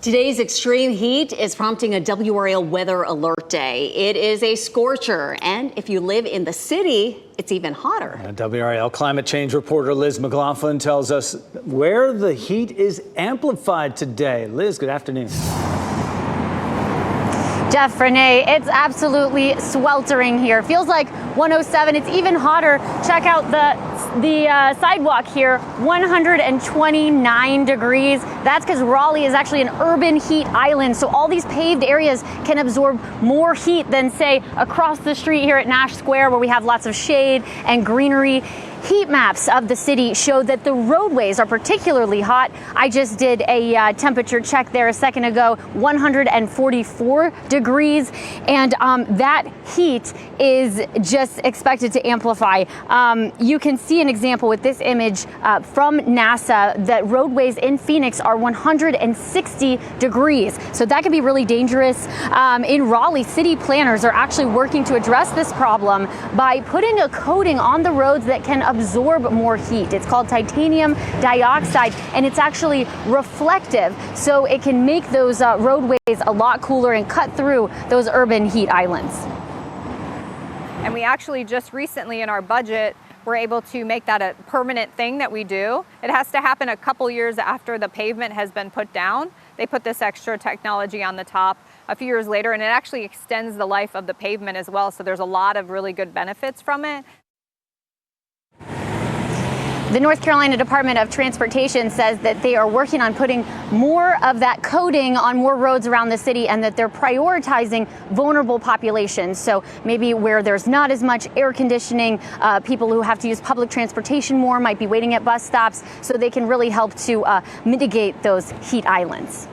Today's extreme heat is prompting a WRAL weather alert day. It is a scorcher, and if you live in the city, it's even hotter. WRAL climate change reporter Liz McLaughlin tells us where the heat is amplified today. Liz, good afternoon. Jeff, Renee, it's absolutely sweltering here. Feels like 107. It's even hotter. Check out the sidewalk here, 129 degrees. That's because Raleigh is actually an urban heat island. So all these paved areas can absorb more heat than, say, across the street here at Nash Square, where we have lots of shade and greenery. Heat maps of the city show that the roadways are particularly hot. I just did a temperature check there a second ago, 144 degrees. And that heat is just expected to amplify. You can see an example with this image from NASA that roadways in Phoenix are 160 degrees. So that can be really dangerous. In Raleigh, city planners are actually working to address this problem by putting a coating on the roads that can absorb more heat. It's called titanium dioxide, and it's actually reflective, so it can make those roadways a lot cooler and cut through those urban heat islands. And we actually just recently in our budget were able to make that a permanent thing that we do. It has to happen a couple years after the pavement has been put down. They put this extra technology on the top a few years later, and it actually extends the life of the pavement as well. So there's a lot of really good benefits from it. The North Carolina Department of Transportation says that they are working on putting more of that coating on more roads around the city, and that they're prioritizing vulnerable populations. So maybe where there's not as much air conditioning, people who have to use public transportation more might be waiting at bus stops, so they can really help to mitigate those heat islands.